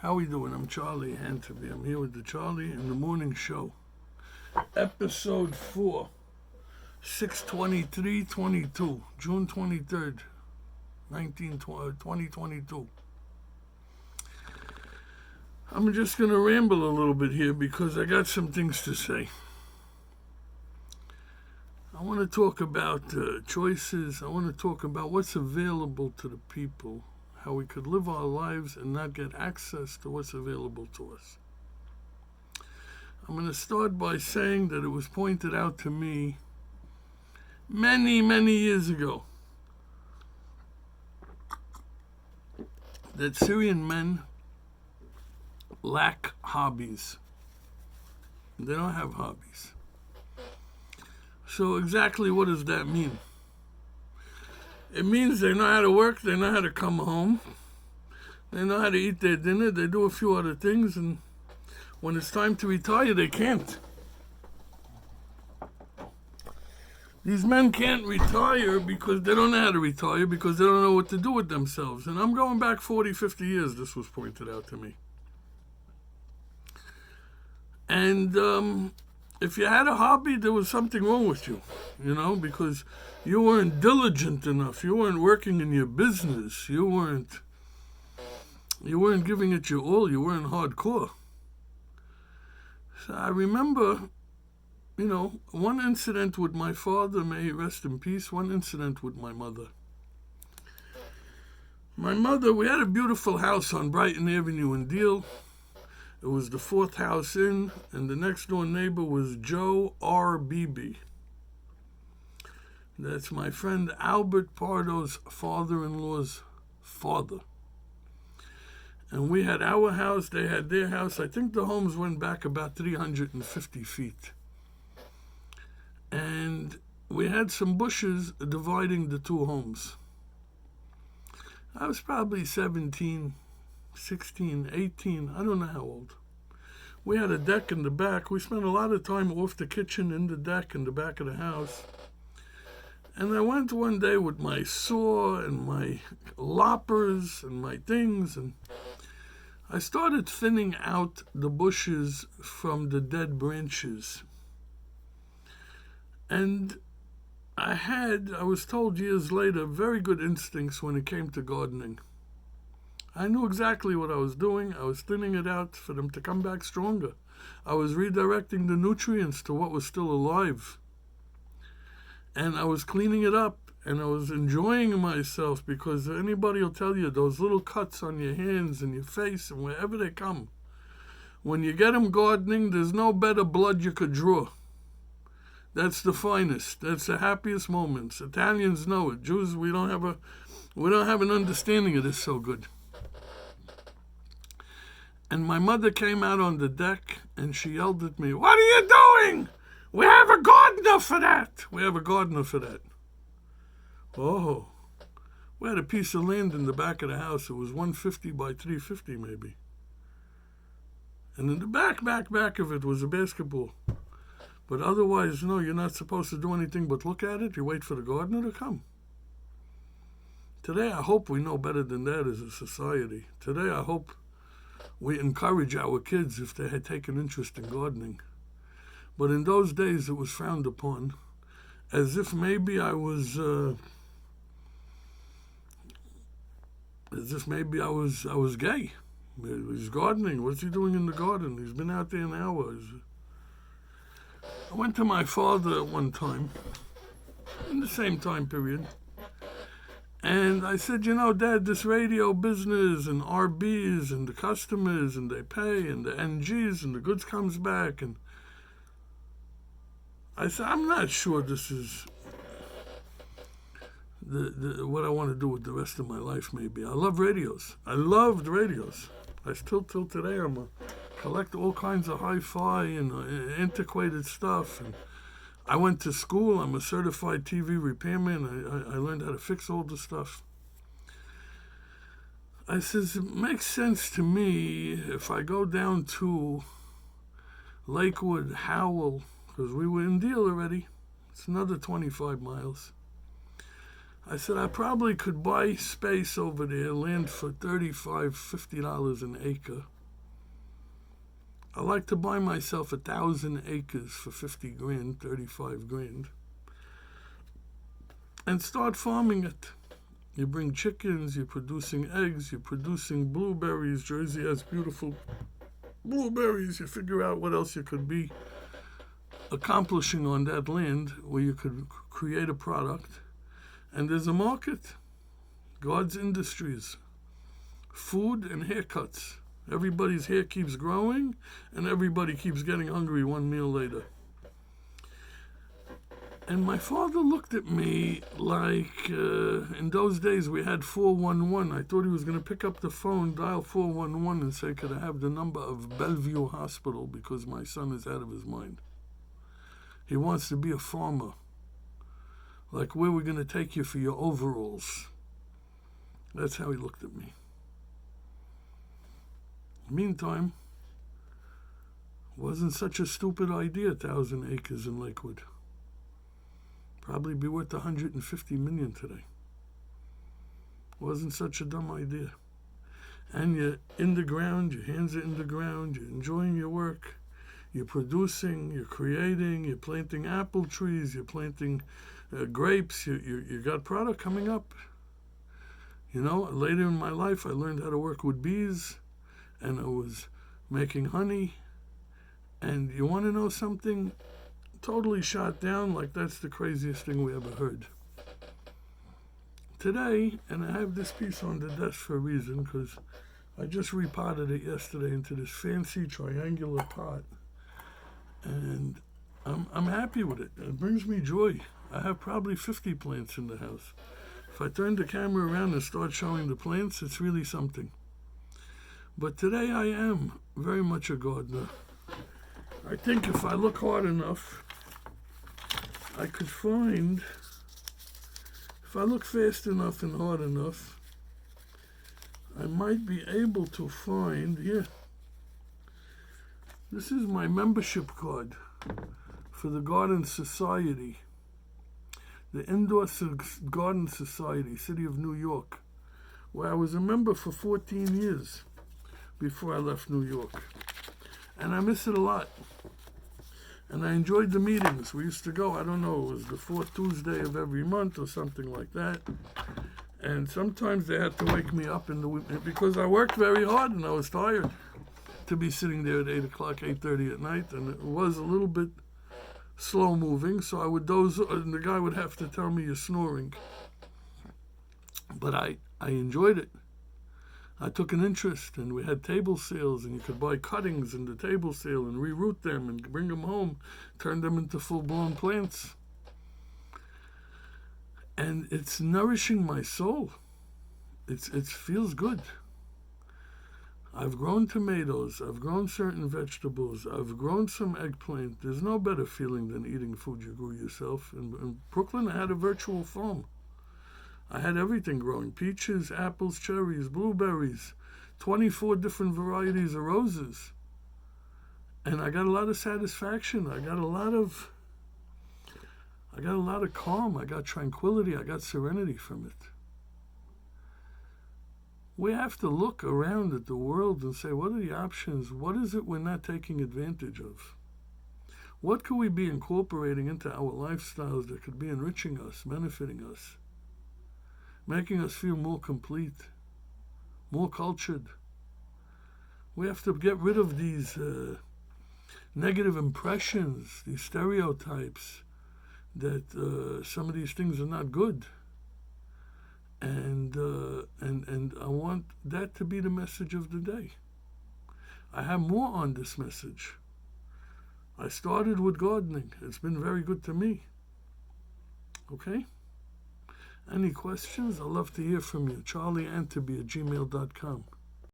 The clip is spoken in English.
How we doing? I'm Charlie Hanterby. I'm here with the Charlie in the Morning Show. Episode 4, 6/23/22, June 23rd, 2022. I'm just going to ramble a little bit here because I got some things to say. I want to talk about choices. I want to talk about what's available to the people, how we could live our lives and not get access to what's available to us. I'm going to start by saying that it was pointed out to me many, many years ago that Syrian men lack hobbies. They don't have hobbies. So exactly what does that mean? It means they know how to work, they know how to come home, they know how to eat their dinner, they do a few other things, and when it's time to retire, they can't. These men can't retire because they don't know how to retire, because they don't know what to do with themselves. And I'm going back 40, 50 years, this was pointed out to me. And if you had a hobby, there was something wrong with you, because you weren't diligent enough. You weren't working in your business. You weren't giving it your all. You weren't hardcore. So I remember, one incident with my father, may he rest in peace, one incident with my mother. My mother, we had a beautiful house on Brighton Avenue in Deal. It was the fourth house in, and the next door neighbor was Joe R. Beebe. That's my friend Albert Pardo's father-in-law's father. And we had our house, they had their house. I think the homes went back about 350 feet. And we had some bushes dividing the two homes. I was probably 17, 16, 18, I don't know how old. We had a deck in the back. We spent a lot of time off the kitchen in the deck in the back of the house. And I went one day with my saw and my loppers and my things, and I started thinning out the bushes from the dead branches. And I was told years later, very good instincts when it came to gardening. I knew exactly what I was doing. I was thinning it out for them to come back stronger. I was redirecting the nutrients to what was still alive. And I was cleaning it up, and I was enjoying myself, because anybody will tell you those little cuts on your hands and your face and wherever they come, when you get them gardening, there's no better blood you could draw. That's the finest. That's the happiest moments. Italians know it. Jews, we don't have an understanding of this so good. And my mother came out on the deck, and she yelled at me, "What are you doing? We have a gardener for that. We have a gardener for that." Oh, we had a piece of land in the back of the house. It was 150 by 350 maybe. And in the back of it was a basketball. But otherwise, no, you're not supposed to do anything but look at it. You wait for the gardener to come. Today, I hope we know better than that as a society. Today, I hope we encourage our kids if they had taken interest in gardening. But in those days, it was frowned upon, as if maybe I was gay. He's gardening. What's he doing in the garden? He's been out there an hour. I went to my father at one time, in the same time period, and I said, Dad, this radio business and RBs and the customers and they pay and the NGs and the goods comes back, and I said, I'm not sure this is what I want to do with the rest of my life. Maybe I love radios. I loved radios. I still till today collect all kinds of hi-fi and antiquated stuff. And I went to school. I'm a certified TV repairman. I learned how to fix all the stuff. I says, it makes sense to me if I go down to Lakewood, Howell, because we were in Deal already. It's another 25 miles. I said, I probably could buy space over there, land for $35, $50 an acre. I like to buy myself 1,000 acres for 50 grand, 35 grand, and start farming it. You bring chickens, you're producing eggs, you're producing blueberries. Jersey has beautiful blueberries. You figure out what else you could be accomplishing on that land where you could create a product. And there's a market. God's industries. Food and haircuts. Everybody's hair keeps growing and everybody keeps getting hungry one meal later. And my father looked at me like, in those days we had 411. I thought he was going to pick up the phone, dial 411 and say, could I have the number of Bellevue Hospital because my son is out of his mind. He wants to be a farmer. Like, where we're going to take you for your overalls. That's how he looked at me. Meantime, wasn't such a stupid idea, 1,000 acres in Lakewood. Probably be worth $150 million today. Wasn't such a dumb idea. And you're in the ground, your hands are in the ground, you're enjoying your work, you're producing, you're creating, you're planting apple trees, you're planting grapes, you got product coming up. You know, later in my life, I learned how to work with bees, and I was making honey. And you want to know something? Totally shot down like that's the craziest thing we ever heard. Today, and I have this piece on the desk for a reason, because I just repotted it yesterday into this fancy triangular pot, and I'm happy with it. It brings me joy. I have probably 50 plants in the house. If I turn the camera around and start showing the plants, it's really something. But today I am very much a gardener. I think if I look hard enough, I could find, if I look fast enough and hard enough, I might be able to find, here, this is my membership card for the Garden Society, the Indoor Garden Society, City of New York, where I was a member for 14 years before I left New York. And I miss it a lot. And I enjoyed the meetings. We used to go, I don't know, it was the fourth Tuesday of every month or something like that. And sometimes they had to wake me up in the because I worked very hard and I was tired to be sitting there at 8 o'clock, 8:30 at night. And it was a little bit slow moving, so I would doze, and the guy would have to tell me you're snoring. But I enjoyed it. I took an interest, and we had table sales, and you could buy cuttings in the table sale and reroot them and bring them home, turn them into full-blown plants. And it's nourishing my soul. It feels good. I've grown tomatoes. I've grown certain vegetables. I've grown some eggplant. There's no better feeling than eating food you grew yourself. In Brooklyn, I had a virtual farm. I had everything growing. Peaches, apples, cherries, blueberries, 24 different varieties of roses. And I got a lot of satisfaction. I got a lot of calm. I got tranquility. I got serenity from it. We have to look around at the world and say, what are the options? What is it we're not taking advantage of? What could we be incorporating into our lifestyles that could be enriching us, benefiting us, making us feel more complete, more cultured? We have to get rid of these negative impressions, these stereotypes that some of these things are not good. And I want that to be the message of the day. I have more on this message. I started with gardening. It's been very good to me. Okay? Any questions? I'd love to hear from you. CharlieAntoby@gmail.com.